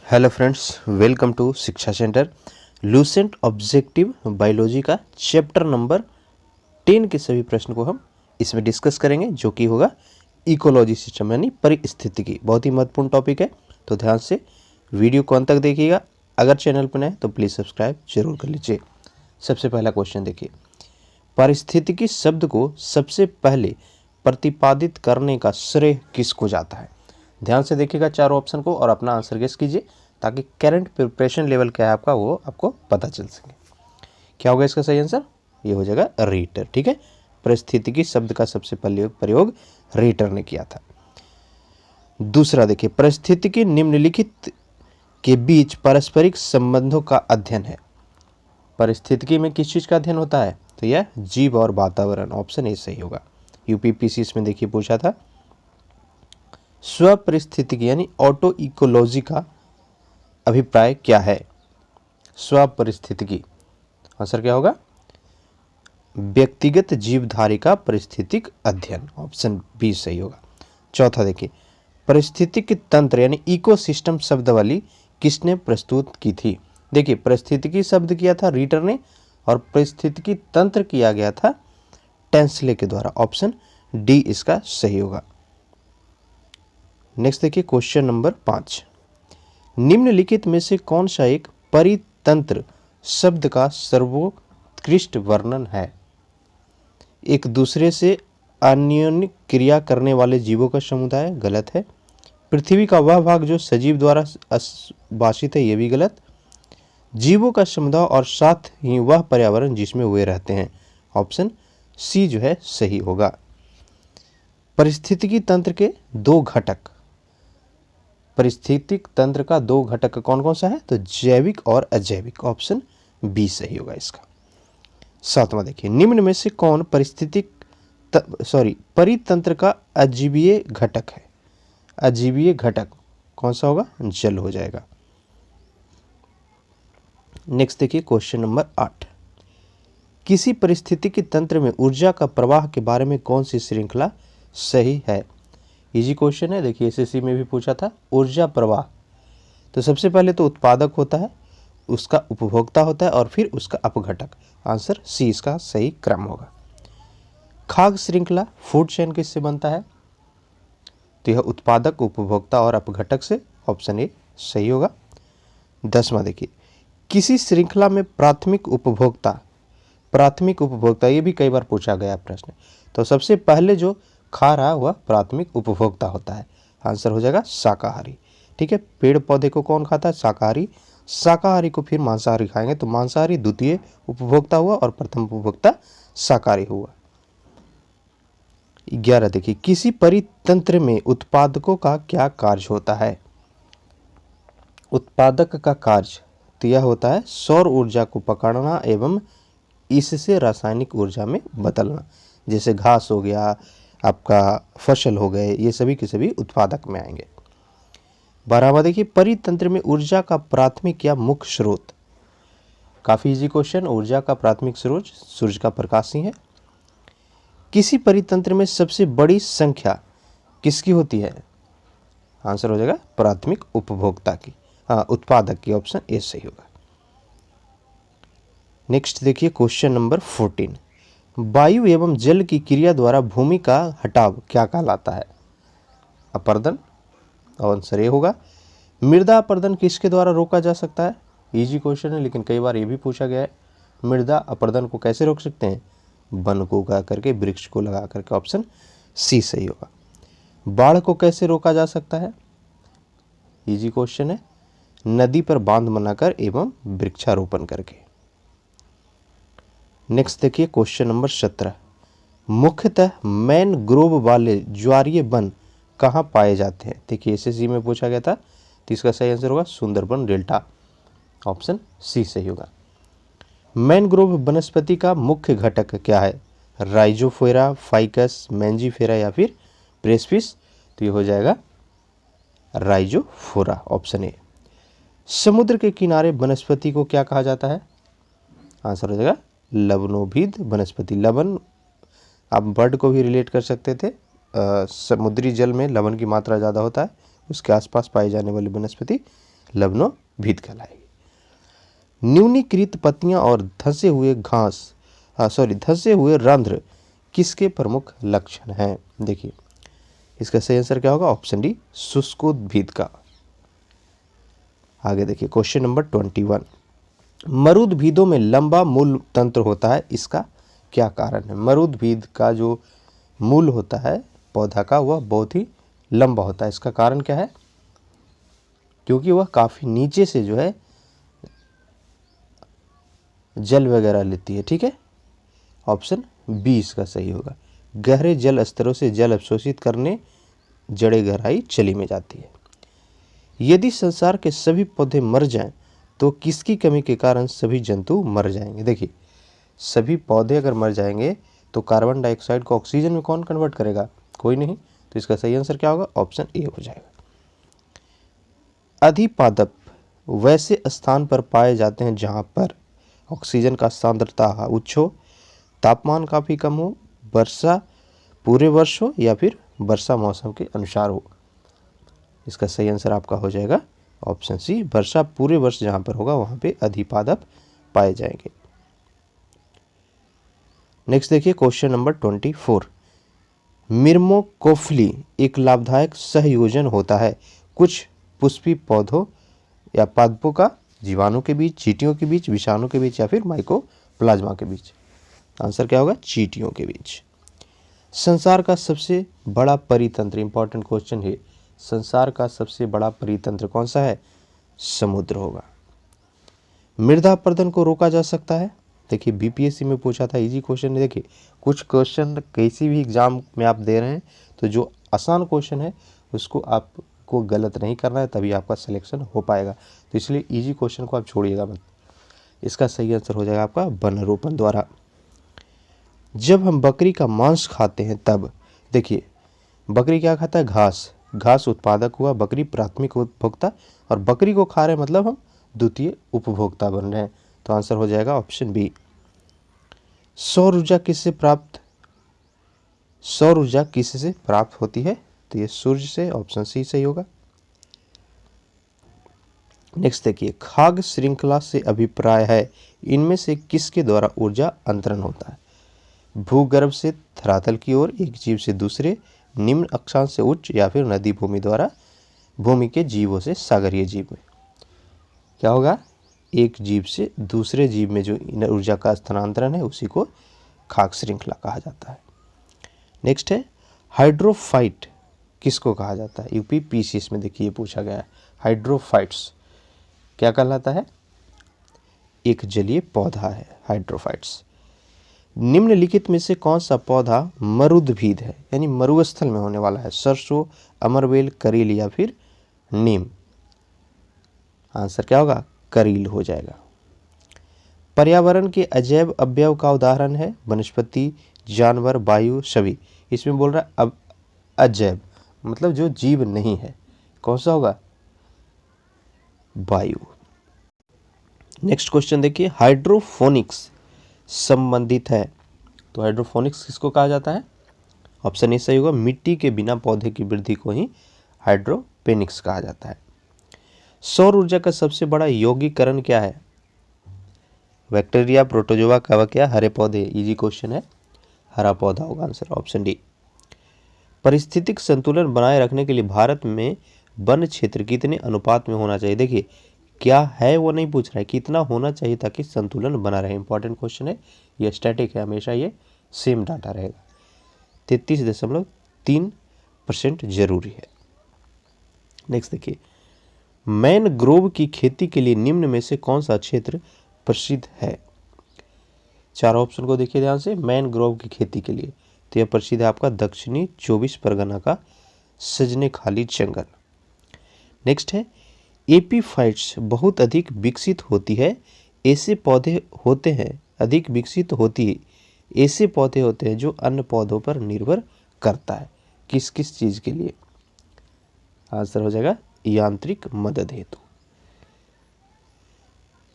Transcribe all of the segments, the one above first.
Hello friends, welcome to शिक्षा centre. Lucent objective biology का chapter number 10 के सभी प्रश्न को हम इसमें डिस्कस करेंगे, जो कि होगा इकोलॉजी सिस्टम यानी परिस्थितिकी। बहुत ही महत्वपूर्ण टॉपिक है, तो ध्यान से वीडियो को अंत तक देखिएगा। अगर चैनल पर नए तो प्लीज़ सब्सक्राइब जरूर कर लीजिए। सबसे पहला क्वेश्चन देखिए, पारिस्थितिकी शब्द को सबसे पहले प्रतिपादित करने का श्रेय किसको जाता है? ध्यान से देखिएगा चारों ऑप्शन को और अपना आंसर गेस कीजिए, ताकि करंट प्रिपरेशन लेवल क्या है आपका वो आपको पता चल सके। क्या होगा इसका सही आंसर? ये हो जाएगा रीटर। ठीक है, परिस्थितिकी शब्द का सबसे पहले प्रयोग रीटर ने किया था। दूसरा देखिए, परिस्थितिकी निम्नलिखित के बीच पारस्परिक संबंधों का अध्ययन है। परिस्थितिकी में किस चीज का अध्ययन होता है? तो यह जीव और वातावरण। ऑप्शन ए सही होगा। यूपीपीसी इसमें देखिए पूछा था, स्वपरिस्थितिकी यानी ऑटो इकोलॉजी का अभिप्राय क्या है? स्वपरिस्थितिकी आंसर क्या होगा? व्यक्तिगत जीवधारी का परिस्थितिक अध्ययन। ऑप्शन बी सही होगा। चौथा देखिए, परिस्थितिक तंत्र यानी इकोसिस्टम शब्दावली किसने प्रस्तुत की थी? देखिए, परिस्थितिकी शब्द किया था रीटर ने और परिस्थितिकी तंत्र किया गया था टेंसले के द्वारा। ऑप्शन डी इसका सही होगा। नेक्स्ट देखिए, क्वेश्चन नंबर 5, निम्नलिखित में से कौन सा एक परितंत्र शब्द का सर्वोत्कृष्ट वर्णन है? एक दूसरे से अन्योन्य क्रिया करने वाले जीवों का समुदाय, गलत है। पृथ्वी का वह भाग जो सजीव द्वारा भाषित है, यह भी गलत। जीवों का समुदाय और साथ ही वह पर्यावरण जिसमें वे रहते हैं। ऑप्शन सी जो है सही होगा। परिस्थितिकी तंत्र के दो घटक, परिस्थितिक तंत्र का दो घटक कौन कौन सा है? तो जैविक और अजैविक। ऑप्शन बी सही होगा इसका। सातवां देखिए, निम्न में से कौन परितंत्र का अजीवीय घटक है? अजीवीय घटक कौन सा होगा? जल हो जाएगा। नेक्स्ट देखिए, क्वेश्चन नंबर 8, किसी परिस्थितिकी तंत्र में ऊर्जा का प्रवाह के बारे में कौन सी श्रृंखला सही है? इजी क्वेश्चन है, देखिए एसएससी में भी पूछा था। ऊर्जा प्रवाह, तो सबसे पहले तो उत्पादक होता है, उसका उपभोक्ता होता है और फिर उसका अपघटक। आंसर सी इसका सही क्रम होगा। खाद्य श्रृंखला फूड चेन किससे बनता है? तो यह उत्पादक, उपभोक्ता और अपघटक से। ऑप्शन ए सही होगा। 10वां देखिए, किसी श्रृंखला में प्राथमिक उपभोक्ता, ये भी कई बार पूछा गया प्रश्न। तो सबसे पहले जो खा रहा वह प्राथमिक उपभोक्ता होता है। आंसर हो जाएगा शाकाहारी। ठीक है, पेड़ पौधे को कौन खाता है? शाकाहारी। शाकाहारी को फिर मांसाहारी खाएंगे, तो मांसाहारी द्वितीय उपभोक्ता हुआ और प्रथम उपभोक्ता शाकाहारी हुआ। 11 देखिए, किसी परितंत्र में उत्पादकों का क्या कार्य होता है? उत्पादक का कार्य तो यह होता है सौर ऊर्जा को पकड़ना एवं इससे रासायनिक ऊर्जा में बदलना। जैसे घास हो गया, आपका फसल हो गए, ये सभी के सभी उत्पादक में आएंगे। 12वां देखिए, परितंत्र में ऊर्जा का प्राथमिक या मुख्य स्रोत। काफी इजी क्वेश्चन। ऊर्जा का प्राथमिक स्रोत सूर्य का प्रकाश ही है। किसी परितंत्र में सबसे बड़ी संख्या किसकी होती है? आंसर हो जाएगा प्राथमिक उपभोक्ता की, उत्पादक की। ऑप्शन ए सही होगा। नेक्स्ट देखिए, क्वेश्चन नंबर 14, वायु एवं जल की क्रिया द्वारा भूमि का हटाव क्या कहलाता है? अपर्दन। आंसर ए होगा। मृदा अपर्दन किसके द्वारा रोका जा सकता है? इजी क्वेश्चन है, लेकिन कई बार ये भी पूछा गया है। मृदा अपर्दन को कैसे रोक सकते हैं? वन को उगा करके, वृक्ष को लगा करके। ऑप्शन सी सही होगा। बाढ़ को कैसे रोका जा सकता है? इजी क्वेश्चन है, नदी पर बांध बनाकर एवं वृक्षारोपण करके। नेक्स्ट देखिए, क्वेश्चन नंबर 17, मुख्यतः मैनग्रोव वाले ज्वारीय वन कहाँ पाए जाते हैं? देखिए एसएससी में पूछा गया था, तो इसका सही आंसर होगा सुंदरबन डेल्टा। ऑप्शन सी सही होगा। मैनग्रोव वनस्पति का मुख्य घटक क्या है? राइजोफोरा, फाइकस, मैंजीफेरा या फिर प्रेसपिस? तो ये हो जाएगा राइजोफोरा। Option A. समुद्र के किनारे वनस्पति को क्या कहा जाता है? आंसर हो जाएगा लवणोभिद वनस्पति। लवण आप बर्ड को भी रिलेट कर सकते थे। समुद्री जल में लवण की मात्रा ज़्यादा होता है, उसके आसपास पाई जाने वाली वनस्पति लवणोभीत कहलाएगी। न्यूनीकृत पत्तियां और धंसे हुए धंसे हुए रंध्र किसके प्रमुख लक्षण हैं? देखिए इसका सही आंसर क्या होगा? ऑप्शन डी, शुष्कोद्भिद का। आगे देखिए क्वेश्चन नंबर 21। मरुद्भिदों में लंबा मूल तंत्र होता है, इसका क्या कारण है? मरुद्भिद का जो मूल होता है पौधा का वह बहुत ही लंबा होता है, इसका कारण क्या है? क्योंकि वह काफी नीचे से जो है जल वगैरह लेती है। ठीक है, ऑप्शन बी इसका सही होगा। गहरे जल स्तरों से जल अवशोषित करने जड़ें गहराई चली में जाती है। यदि संसार के सभी पौधे मर जाएं तो किसकी कमी के कारण सभी जंतु मर जाएंगे? देखिए सभी पौधे अगर मर जाएंगे तो कार्बन डाइऑक्साइड को ऑक्सीजन में कौन कन्वर्ट करेगा? कोई नहीं। तो इसका सही आंसर क्या होगा? ऑप्शन ए हो जाएगा। अधिपादप वैसे स्थान पर पाए जाते हैं जहां पर ऑक्सीजन का सांद्रता उच्च हो, तापमान काफी कम हो, वर्षा पूरे वर्ष हो या फिर वर्षा मौसम के अनुसार हो। इसका सही आंसर आपका हो जाएगा ऑप्शन सी, वर्षा पूरे वर्ष जहां पर होगा वहां पे अधिपादप पाए जाएंगे। नेक्स्ट देखिए क्वेश्चन नंबर 24। मिर्मोकोफिली एक लाभदायक सहयोजन होता है कुछ पुष्पी पौधों या पादपों का जीवाणु के बीच, चींटियों के बीच, विषाणु के बीच या फिर माइकोप्लाज्मा के बीच। आंसर क्या होगा? चींटियों के बीच। संसार का सबसे बड़ा परितंत्र, इंपॉर्टेंट क्वेश्चन है, संसार का सबसे बड़ा परितंत्र कौन सा है? समुद्र होगा। मृदा अपरदन को रोका जा सकता है? देखिए बीपीएससी में पूछा था, इजी क्वेश्चन है। देखिए कुछ क्वेश्चन किसी भी एग्जाम में आप दे रहे हैं तो जो आसान क्वेश्चन है उसको आपको गलत नहीं करना है, तभी आपका सिलेक्शन हो पाएगा। तो इसलिए इजी क्वेश्चन को आप छोड़िएगा मत। इसका सही आंसर हो जाएगा आपका वनरोपण द्वारा। जब हम बकरी का मांस खाते हैं तब, देखिए बकरी क्या खाता है? घास। घास उत्पादक हुआ, बकरी प्राथमिक उपभोक्ता, और बकरी को खा रहे हैं मतलब हम द्वितीय उपभोक्ता बन रहे हैं। तो आंसर हो जाएगा ऑप्शन बी। सौर ऊर्जा किससे प्राप्त होती है? तो ये सूर्य से, ऑप्शन सी सही होगा। नेक्स्ट देखिए, खाद्य श्रृंखला से अभिप्राय है इनमें से किसके द्वारा ऊर्जा अंतरण होता है? भूगर्भ से धरातल की ओर, एक जीव से दूसरे, निम्न अक्षांश से उच्च या फिर नदी भूमि द्वारा, भूमि के जीवों से सागरीय जीव में। क्या होगा? एक जीव से दूसरे जीव में जो ऊर्जा का स्थानांतरण है उसी को खाद्य श्रृंखला कहा जाता है। नेक्स्ट है हाइड्रोफाइट किसको कहा जाता है? यूपी पीसीएस में देखिए पूछा गया है। हाइड्रोफाइट्स क्या कहलाता है? एक जलीय पौधा है हाइड्रोफाइट्स। निम्नलिखित में से कौन सा पौधा मरुद्भिद है, यानी मरुस्थल में होने वाला है? सरसों, अमरवेल, करील या फिर नीम। आंसर क्या होगा? करील हो जाएगा। पर्यावरण के अजैव अवयव का उदाहरण है वनस्पति, जानवर, वायु, सभी। इसमें बोल रहा है अब अजैव मतलब जो जीव नहीं है, कौन सा होगा? वायु। नेक्स्ट क्वेश्चन देखिए, हाइड्रोफोनिक्स संबंधित है तो हाइड्रोफोनिक्स किसको कहा जाता है? ऑप्शन ए सही होगा, मिट्टी के बिना पौधे की वृद्धि को ही हाइड्रोपोनिक्स कहा जाता है। सौर ऊर्जा का सबसे बड़ा यौगिकरण क्या है? बैक्टीरिया, प्रोटोजोआ, कवक या हरे पौधे? इजी क्वेश्चन है, हरा पौधा होगा आंसर, ऑप्शन डी। परिस्थितिक संतुलन बनाए रखने के लिए भारत में वन क्षेत्र कितने अनुपात में होना चाहिए? देखिए क्या है वो नहीं पूछ रहा है, कितना होना चाहिए ताकि संतुलन बना रहे। इंपॉर्टेंट क्वेश्चन है, ये स्टैटिक है, हमेशा ये सेम डाटा रहेगा। 33.3% जरूरी है। नेक्स्ट देखिए, मैनग्रोव की खेती के लिए निम्न में से कौन सा क्षेत्र प्रसिद्ध है? चार ऑप्शन को देखिए ध्यान से। मैनग्रोव की खेती के लिए तो यह प्रसिद्ध है आपका दक्षिणी 24 परगना का सजने खाली जंगल। नेक्स्ट है, एपीफाइट्स बहुत अधिक विकसित होती है, ऐसे पौधे होते हैं अधिक विकसित होती है, ऐसे पौधे होते हैं जो अन्य पौधों पर निर्भर करता है, किस किस चीज के लिए? आंसर हो जाएगा यांत्रिक मदद हेतु।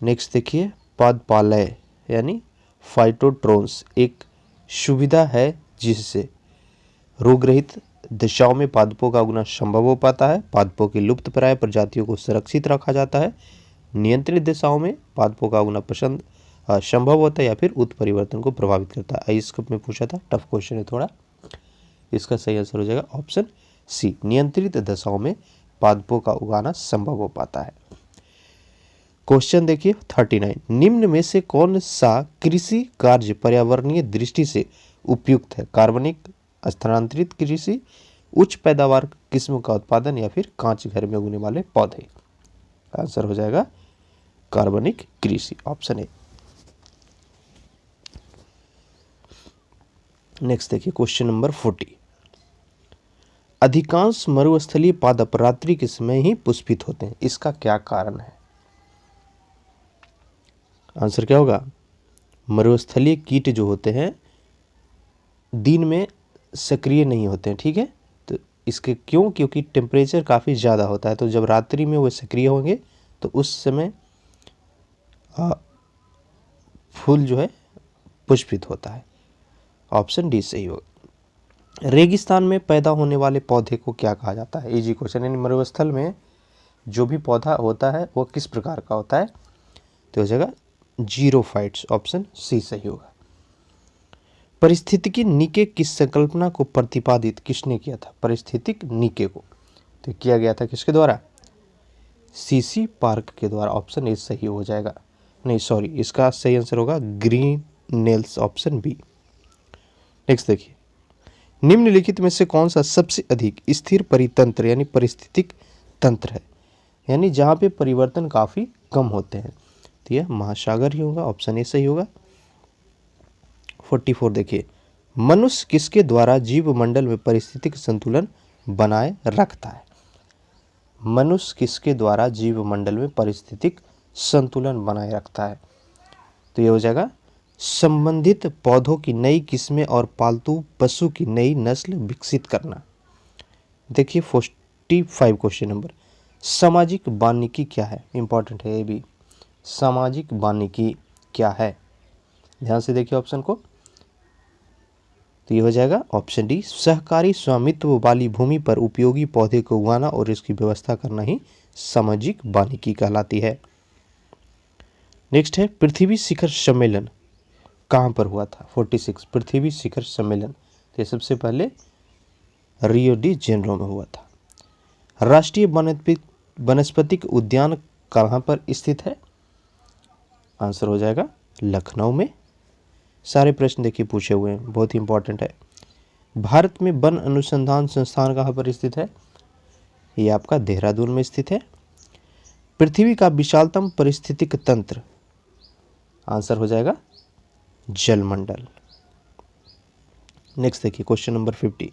नेक्स्ट देखिए, पादपालय यानी फाइटोट्रोन्स एक सुविधा है जिससे रोगरहित दशाओं में पादपों का उगना संभव हो पाता है। पादपों की लुप्तप्राय प्रजातियों को सुरक्षित रखा जाता है। नियंत्रित दशाओं में पादपों का उगना संभव होता है या फिर उत्परिवर्तन को प्रभावित करता है। इस कप में पूछा था, टफ क्वेश्चन है थोड़ा। इसका सही आंसर हो जाएगा ऑप्शन सी, नियंत्रित दशाओं में पादपों का उगाना संभव हो पाता है। क्वेश्चन देखिए 39, निम्न में से कौन सा कृषि कार्य पर्यावरणीय दृष्टि से उपयुक्त है? कार्बनिक, स्थानांतरित कृषि, उच्च पैदावार किस्म का उत्पादन या फिर कांच घर में उगने वाले पौधे? आंसर हो जाएगा कार्बनिक कृषि, ऑप्शन ए। नेक्स्ट देखिए क्वेश्चन नंबर 40, अधिकांश मरुस्थलीय पादप रात्रि के समय ही पुष्पित होते हैं, इसका क्या कारण है? आंसर क्या होगा? मरुस्थलीय कीट जो होते हैं दिन में सक्रिय नहीं होते हैं, ठीक है। तो इसके क्यों? क्योंकि टेम्परेचर काफ़ी ज़्यादा होता है, तो जब रात्रि में वो सक्रिय होंगे तो उस समय फूल जो है पुष्पित होता है। ऑप्शन डी सही होगा। रेगिस्तान में पैदा होने वाले पौधे को क्या कहा जाता है? इजी क्वेश्चन, यानी मरुस्थल में जो भी पौधा होता है वो किस प्रकार का होता है? तो हो जाएगा जीरोफाइट्स, ऑप्शन सी सही होगा। पारिस्थितिकी नीके की संकल्पना को प्रतिपादित किसने किया था? पारिस्थितिक नीके को तो किया गया था किसके द्वारा? सीसी पार्क के द्वारा, ऑप्शन ए सही हो जाएगा। नहीं सॉरी, इसका सही आंसर होगा green nails, option B. Next देखिए, निम्नलिखित में से कौन सा सबसे अधिक स्थिर परितंत्र यानी परिस्थितिक तंत्र है, यानी जहाँ पे परिवर्तन काफ़ी कम होते हैं? तो यह महासागर ही होगा, ऑप्शन ए सही होगा। 44 देखिए, मनुष्य किसके द्वारा जीव मंडल में परिस्थितिक संतुलन बनाए रखता है? मनुष्य किसके द्वारा जीव मंडल में परिस्थितिक संतुलन बनाए रखता है? तो ये हो जाएगा संबंधित पौधों की नई किस्में और पालतू पशु की नई नस्ल विकसित करना। देखिए 45 क्वेश्चन नंबर, सामाजिक वानिकी क्या है? इंपॉर्टेंट है ये भी। सामाजिक वानिकी क्या है? ध्यान से देखिए ऑप्शन को। तो ये हो जाएगा ऑप्शन डी, सहकारी स्वामित्व वाली भूमि पर उपयोगी पौधे को उगाना और इसकी व्यवस्था करना ही सामाजिक वानिकी कहलाती है। नेक्स्ट है, पृथ्वी शिखर सम्मेलन कहाँ पर हुआ था? 46 पृथ्वी शिखर सम्मेलन, तो ये सबसे पहले रियो डी जेनेरो में हुआ था। राष्ट्रीय वनस्पतिक उद्यान कहाँ पर स्थित है? आंसर हो जाएगा लखनऊ में। सारे प्रश्न देखिए पूछे हुए हैं, बहुत ही इंपॉर्टेंट है। भारत में वन अनुसंधान संस्थान कहाँ पर स्थित है? ये आपका देहरादून में स्थित है। पृथ्वी का विशालतम पारिस्थितिक तंत्र, आंसर हो जाएगा जलमंडल। नेक्स्ट देखिए क्वेश्चन नंबर 50,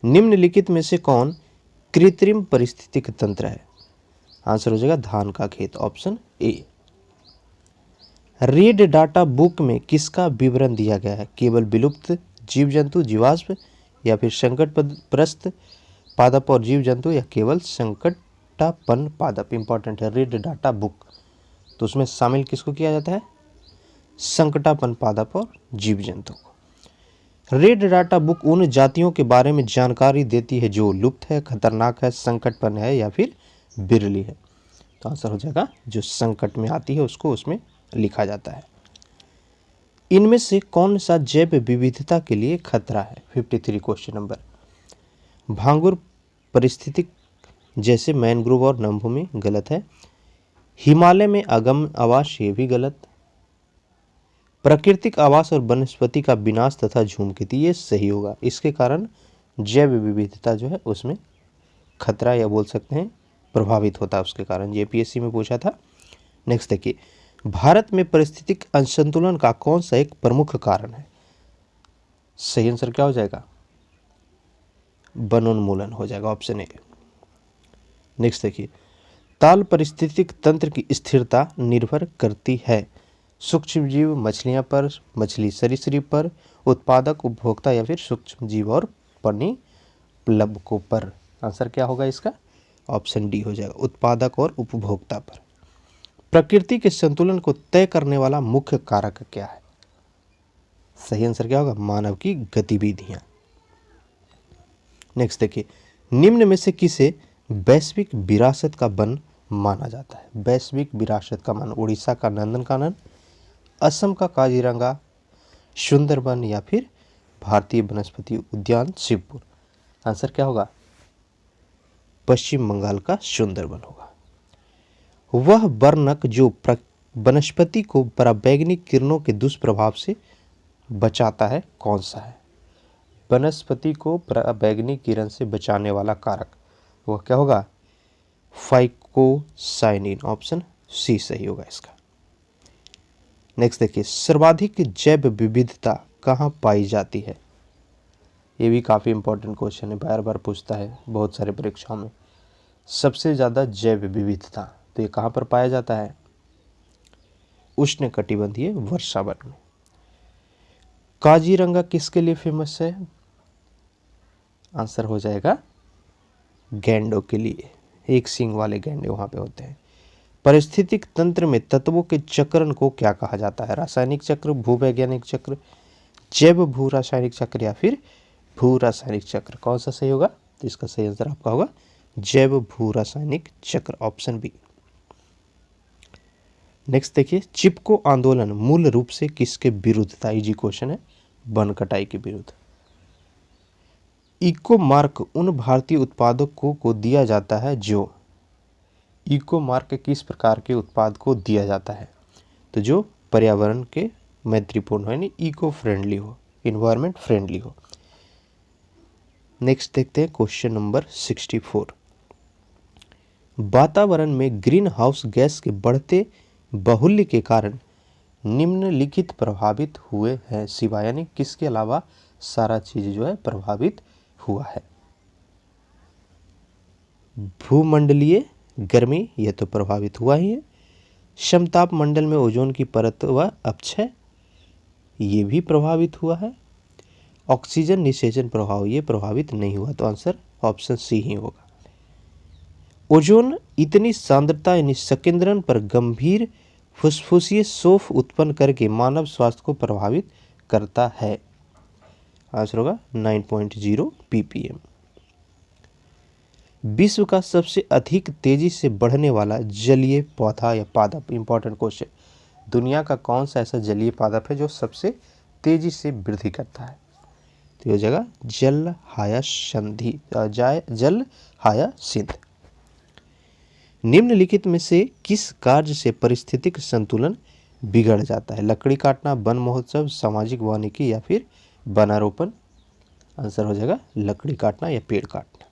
निम्नलिखित में से कौन कृत्रिम पारिस्थितिक तंत्र है? आंसर हो जाएगा धान का खेत, option A. Red data book में किसका विवरण दिया गया है? केवल विलुप्त जीव जंतु जीवाश्म या फिर संकटग्रस्त पादप और जीव जंतु या केवल संकटापन्न पादप? इंपॉर्टेंट है, रेड डाटा बुक, तो उसमें शामिल किसको किया जाता है? संकटापन्न पादप और जीव जंतु को। रेड डाटा बुक उन जातियों के बारे में जानकारी देती है जो लुप्त है, खतरनाक है, संकटपन्न है या फिर बिरली है। तो आंसर हो जाएगा जो संकट में आती है उसको उसमें लिखा जाता है। इनमें से कौन सा जैव विविधता के लिए खतरा है? 53 क्वेश्चन नंबर, भांगुर परिस्थितिक जैसे मैनग्रोव और नमभूमि, गलत है। हिमालय में अगम आवास, ये भी गलत। प्राकृतिक आवास और वनस्पति का विनाश तथा झूमखेती, ये सही होगा। इसके कारण जैव विविधता जो है उसमें खतरा या बोल सकते हैं प्रभावित होता है, उसके कारण जेपीएससी में पूछा था। नेक्स्ट देखिए, भारत में पारिस्थितिक असंतुलन का कौन सा एक प्रमुख कारण है? सही आंसर क्या हो जाएगा? वनोन्मूलन हो जाएगा, ऑप्शन ए। नेक्स्ट देखिए, ताल पारिस्थितिक तंत्र की स्थिरता निर्भर करती है सूक्ष्म जीव मछलियां पर, मछली सरीसृप पर, उत्पादक उपभोक्ता या फिर सूक्ष्म जीव और पानी प्लवकों पर? आंसर क्या होगा इसका? ऑप्शन डी हो जाएगा, उत्पादक और उपभोक्ता पर। प्रकृति के संतुलन को तय करने वाला मुख्य कारक क्या है? सही आंसर क्या होगा? मानव की गतिविधियां। नेक्स्ट देखिए, निम्न में से किसे वैश्विक विरासत का वन माना जाता है? वैश्विक विरासत का वन, उड़ीसा का नंदनकानन, असम का काजीरंगा, सुंदरबन या फिर भारतीय वनस्पति उद्यान शिवपुर। आंसर क्या होगा? पश्चिम बंगाल का सुंदरबन होगा। वह वर्णक जो वनस्पति को पराबैंगनी किरणों के दुष्प्रभाव से बचाता है कौन सा है? वनस्पति को पराबैंगनी किरण से बचाने वाला कारक, वह क्या होगा? फाइकोसाइनिन, ऑप्शन सी सही होगा इसका। नेक्स्ट देखिए, सर्वाधिक जैव विविधता कहाँ पाई जाती है? ये भी काफ़ी इंपॉर्टेंट क्वेश्चन है, बार बार पूछता है बहुत सारे परीक्षाओं में। सबसे ज़्यादा जैव विविधता तो ये कहाँ पर पाया जाता है? उष्णकटिबंधीय वर्षावन में। काजीरंगा किसके लिए फेमस है? आंसर हो जाएगा गैंडों के लिए, एक सींग वाले गैंडे वहाँ पे होते हैं। पारिस्थितिक तंत्र में तत्वों के चक्रण को क्या कहा जाता है? रासायनिक चक्र, भूवैज्ञानिक चक्र, जैव भू रासायनिक चक्र या फिर भू रासायनिक चक्र। कौन सा सही होगा? तो इसका सही आंसर आपका होगा जैव भू रासायनिक चक्र, ऑप्शन बी। नेक्स्ट देखिए, चिपको आंदोलन मूल रूप से किसके विरुद्ध था? इजी क्वेश्चन है, वन कटाई के विरुद्ध। इको मार्क उन भारतीय उत्पादकों को दिया जाता है जो, इको मार्क किस प्रकार के उत्पाद को दिया जाता है? तो जो पर्यावरण के मैत्रीपूर्ण हो, यानी इको फ्रेंडली हो, इन्वायरमेंट फ्रेंडली हो। नेक्स्ट देखते हैं क्वेश्चन नंबर 64। वातावरण में ग्रीन हाउस गैस के बढ़ते बाहुल्य के कारण निम्नलिखित प्रभावित हुए हैं सिवाय, यानी किसके अलावा सारा चीज जो है प्रभावित हुआ है? भूमंडलीय गर्मी, यह तो प्रभावित हुआ ही है। समताप मंडल में ओजोन की परत व अपक्षय, ये भी प्रभावित हुआ है। ऑक्सीजन निषेचन प्रभाव, ये प्रभावित नहीं हुआ, तो आंसर ऑप्शन सी ही होगा। ओजोन इतनी सांद्रता यानी संकेंद्रण पर गंभीर फुसफुसीय शोफ उत्पन्न करके मानव स्वास्थ्य को प्रभावित करता है। आंसर होगा 9.0 ppm। विश्व का सबसे अधिक तेजी से बढ़ने वाला जलीय पौधा या पादप, इंपॉर्टेंट क्वेश्चन, दुनिया का कौन सा ऐसा जलीय पादप है जो सबसे तेजी से वृद्धि करता है? तो यह जगह जल हायासिंथ। निम्नलिखित में से किस कार्य से पारिस्थितिक संतुलन बिगड़ जाता है? लकड़ी काटना, वन महोत्सव, सामाजिक वानिकी या फिर वनारोपण। आंसर हो जाएगा लकड़ी काटना या पेड़ काटना।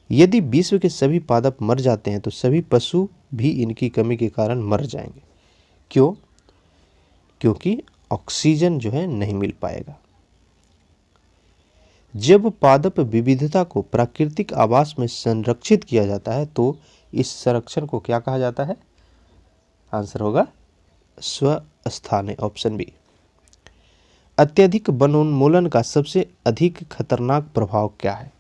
यदि विश्व के सभी पादप मर जाते हैं तो सभी पशु भी इनकी कमी के कारण मर जाएंगे। क्यों? क्योंकि ऑक्सीजन जो है नहीं मिल पाएगा। जब पादप विविधता को प्राकृतिक आवास में संरक्षित किया जाता है तो इस संरक्षण को क्या कहा जाता है? आंसर होगा स्वस्थाने, ऑप्शन बी। अत्यधिक वनोन्मूलन का सबसे अधिक खतरनाक प्रभाव क्या है?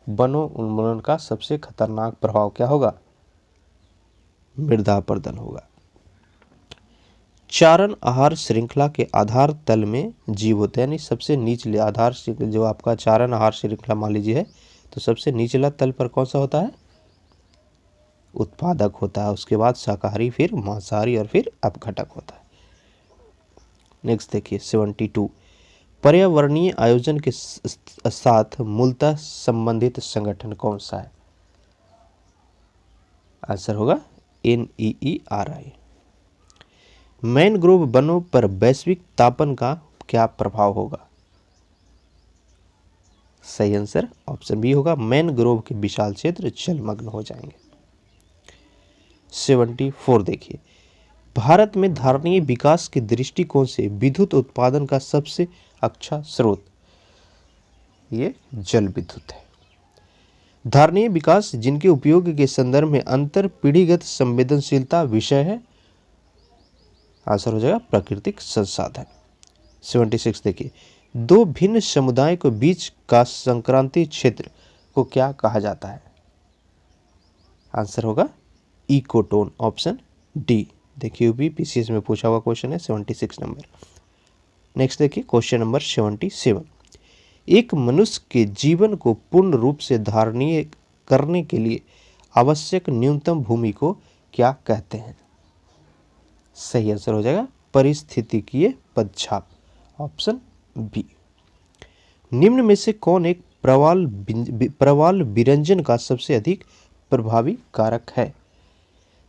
वनोन्मूलन का सबसे खतरनाक प्रभाव क्या होगा? मृदा अपरदन होगा। चारण आहार श्रृंखला के आधार तल में जीव होते हैं, यानी सबसे निचले आधार जो आपका चारण आहार श्रृंखला मान लीजिए है, तो सबसे निचला तल पर कौन सा होता है? उत्पादक होता है, उसके बाद शाकाहारी, फिर मांसाहारी और फिर अपघटक होता है। नेक्स्ट देखिए 72। पर्यावरणीय आयोजन के साथ मूलतः संबंधित संगठन कौन सा है? आंसर होगा NEERI। मैनग्रोव वनों पर वैश्विक तापन का क्या प्रभाव होगा? सही आंसर ऑप्शन बी होगा, मैनग्रोव के विशाल क्षेत्र जलमग्न हो जाएंगे। 74 देखिए, भारत में धारणीय विकास के दृष्टिकोण से विद्युत उत्पादन का सबसे अच्छा स्रोत, ये जल विद्युत है। धारणीय विकास जिनके उपयोग के संदर्भ में अंतर पीढ़ीगत संवेदनशीलता विषय है। आंसर हो जाएगा प्राकृतिक संसाधन। 76 देखिए, दो भिन्न समुदाय के बीच का संक्रांति क्षेत्र को क्या कहा जाता है? आंसर होगा इकोटोन, ऑप्शन डी। देखिए भी पीसीएस में पूछा हुआ क्वेश्चन है 76 नंबर। नेक्स्ट देखिए क्वेश्चन नंबर 77। एक मनुष्य के जीवन को पूर्ण रूप से धारणीय करने के लिए आवश्यक न्यूनतम भूमि को क्या कहते हैं? सही आंसर हो जाएगा पारिस्थितिकीय पदछाप, ऑप्शन बी। निम्न में से कौन एक प्रवाल विरंजन का सबसे अधिक प्रभावी कारक है?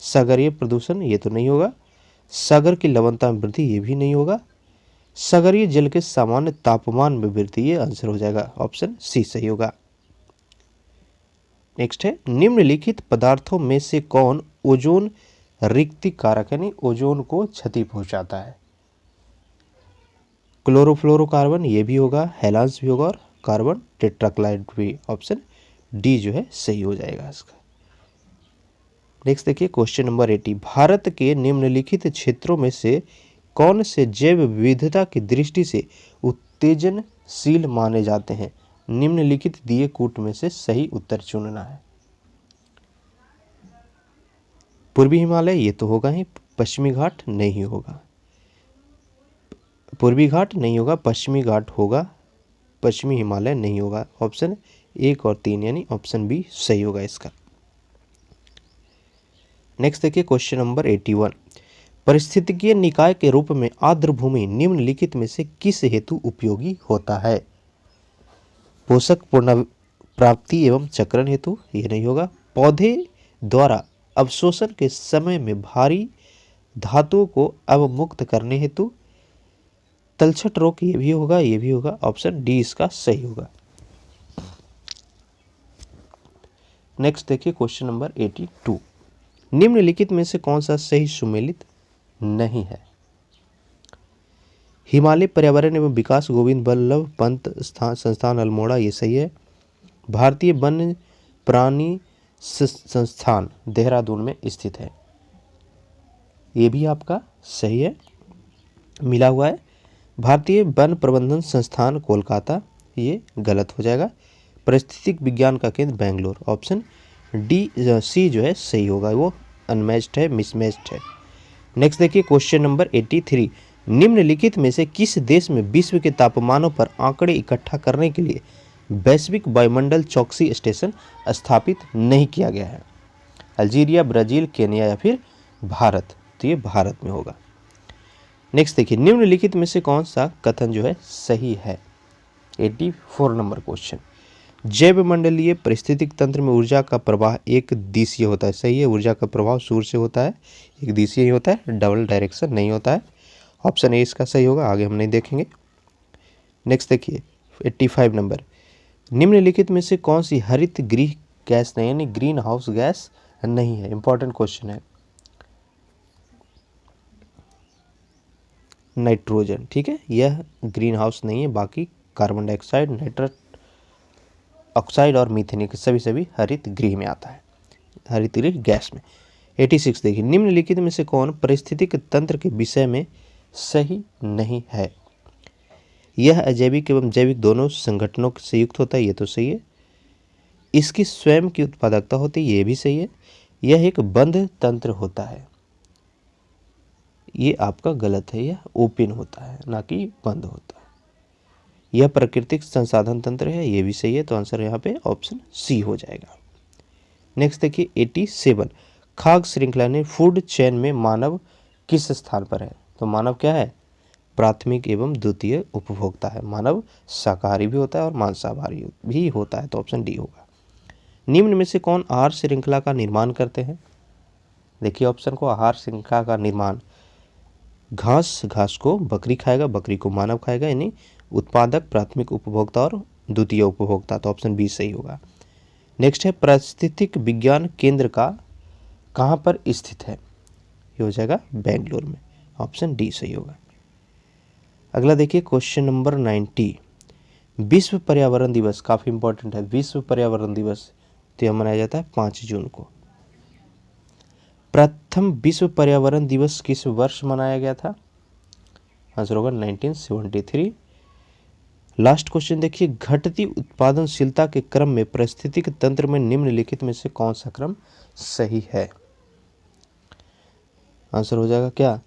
सागरीय प्रदूषण, ये तो नहीं होगा। सागर की लवणता में वृद्धि, ये भी नहीं होगा। सागरीय जल के सामान्य तापमान में वृद्धि, ये आंसर हो जाएगा ऑप्शन सी सही होगा। नेक्स्ट है, निम्नलिखित पदार्थों में से कौन ओजोन रिक्ति कारक यानी ओजोन को क्षति पहुंचाता है? क्लोरोफ्लोरोकार्बन, ये भी होगा। हैलांस भी होगा और कार्बन टेट्राक्लाइड भी, ऑप्शन डी जो है सही हो जाएगा इसका। नेक्स्ट देखिए क्वेश्चन नंबर 80, भारत के निम्नलिखित क्षेत्रों में से कौन से जैव विविधता की दृष्टि से उत्तेजनशील माने जाते हैं? निम्नलिखित दिए कूट में से सही उत्तर चुनना है। पूर्वी हिमालय, ये तो होगा ही। पश्चिमी घाट नहीं होगा। पूर्वी घाट नहीं होगा, पश्चिमी घाट होगा, पश्चिमी हिमालय नहीं होगा। ऑप्शन 1 और 3 यानी ऑप्शन बी सही होगा इसका। नेक्स्ट देखिए क्वेश्चन नंबर 81, पारिस्थितिकीय निकाय के रूप में आर्द्र भूमि निम्नलिखित में से किस हेतु उपयोगी होता है? पोषक पुनर्प्राप्ति एवं चक्रण हेतु, ये नहीं होगा। पौधे द्वारा अवशोषण के समय में भारी धातुओं को अवमुक्त करने हेतु, तलछट रोग, ये भी होगा, ये भी होगा। ऑप्शन डी इसका सही होगा। नेक्स्ट देखिए क्वेश्चन नंबर 82, निम्नलिखित में से कौन सा सही सुमेलित नहीं है? हिमालय पर्यावरण एवं विकास गोविंद बल्लभ पंत संस्थान अल्मोड़ा, ये सही है। भारतीय वन्य प्राणी संस्थान देहरादून में स्थित है, ये भी आपका सही है, मिला हुआ है। भारतीय वन प्रबंधन संस्थान कोलकाता, ये गलत हो जाएगा। पारिस्थितिक विज्ञान का केंद्र बेंगलोर, ऑप्शन डी सी जो है सही होगा, वो अनमैच्ड है, मिसमैच्ड है। नेक्स्ट देखिए क्वेश्चन नंबर 83, निम्नलिखित में से किस देश में विश्व के तापमानों पर आंकड़े इकट्ठा करने के लिए वैश्विक वायुमंडल चौकसी स्टेशन स्थापित नहीं किया गया है? अल्जीरिया, ब्राजील, केन्या या फिर भारत? तो ये भारत में होगा। नेक्स्ट देखिए, निम्नलिखित में से कौन सा कथन जो है सही है? 84 नंबर क्वेश्चन, जैव मंडलीय परिस्थितिक तंत्र में ऊर्जा का प्रवाह एक दिशीय होता है, सही है। ऊर्जा का प्रवाह सूर्य से होता है, एक दिशीय ही होता है, डबल डायरेक्शन नहीं होता है। ऑप्शन ए इसका सही होगा, आगे हम नहीं देखेंगे। नेक्स्ट देखिए 85 नंबर, निम्नलिखित में से कौन सी हरित गृह गैस नहीं यानी ग्रीन हाउस गैस नहीं है? इंपॉर्टेंट क्वेश्चन है। नाइट्रोजन, ठीक है, यह ग्रीन हाउस नहीं है, बाकी कार्बन डाइऑक्साइड, नाइट्रस ऑक्साइड और मीथेन के सभी हरित गृह में आता है, हरित गृह गैस में। 86 देखिए, निम्नलिखित में से कौन पारिस्थितिक तंत्र के विषय में सही नहीं है? यह अजैविक एवं जैविक दोनों संगठनों से युक्त होता है, ये तो सही है। इसकी स्वयं की उत्पादकता होती है, ये भी सही है। यह एक बंद तंत्र होता है, ये आपका गलत है, यह ओपन होता है ना कि बंद होता है। यह प्राकृतिक संसाधन तंत्र है, ये भी सही है, तो आंसर यहाँ पे ऑप्शन सी हो जाएगा। नेक्स्ट देखिए 87, खाद्य श्रृंखला ने फूड चेन में मानव किस स्थान पर है? तो मानव क्या है? प्राथमिक एवं द्वितीय उपभोक्ता है। मानव शाकाहारी भी होता है और मांसाहारी भी होता है, तो ऑप्शन डी होगा। निम्न में से कौन आहार श्रृंखला का निर्माण करते हैं? देखिए ऑप्शन को, आहार श्रृंखला का निर्माण, घास को बकरी खाएगा, बकरी को मानव खाएगा, यानी उत्पादक, प्राथमिक उपभोक्ता और द्वितीय उपभोक्ता, तो ऑप्शन बी सही होगा। नेक्स्ट है, पारिस्थितिक विज्ञान केंद्र का कहाँ पर स्थित है? ये हो जाएगा बेंगलोर में, ऑप्शन डी सही होगा। अगला देखिए क्वेश्चन नंबर 90, विश्व पर्यावरण दिवस काफ़ी इंपॉर्टेंट है। विश्व पर्यावरण दिवस तो यह मनाया जाता है 5 जून को। प्रथम विश्व पर्यावरण दिवस किस वर्ष मनाया गया था? आंसर होगा 1973। लास्ट क्वेश्चन देखिए, घटती उत्पादनशीलता के क्रम में पारिस्थितिक तंत्र में निम्नलिखित में से कौन सा क्रम सही है? आंसर हो जाएगा क्या?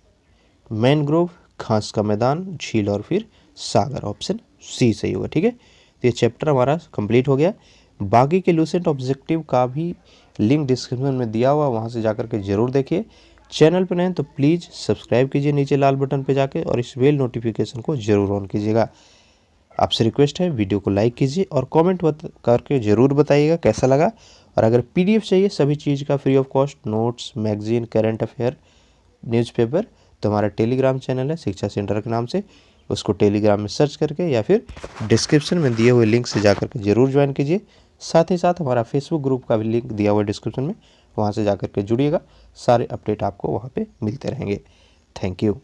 मैनग्रोव, घास का मैदान, झील और फिर सागर, ऑप्शन सी सही होगा। ठीक है, तो ये चैप्टर हमारा कंप्लीट हो गया। बाकी के लूसेंट ऑब्जेक्टिव का भी लिंक डिस्क्रिप्शन में दिया हुआ, वहाँ से जाकर के ज़रूर देखिए। चैनल पर नए तो प्लीज़ सब्सक्राइब कीजिए नीचे लाल बटन पे जाके, और इस बेल नोटिफिकेशन को ज़रूर ऑन कीजिएगा। आपसे रिक्वेस्ट है वीडियो को लाइक कीजिए और कमेंट करके ज़रूर बताइएगा कैसा लगा। और अगर पीडीएफ चाहिए सभी चीज़ का free of cost, notes, magazine, current affair, newspaper, तो हमारा टेलीग्राम चैनल है शिक्षा सेंटर के नाम से, उसको टेलीग्राम में सर्च करके या फिर डिस्क्रिप्शन में दिए हुए लिंक से जाकर के ज़रूर ज्वाइन कीजिए। साथ ही साथ हमारा फेसबुक ग्रुप का भी लिंक दिया हुआ है डिस्क्रिप्शन में, वहाँ से जाकर के जुड़िएगा। सारे अपडेट आपको वहाँ पे मिलते रहेंगे। Thank you.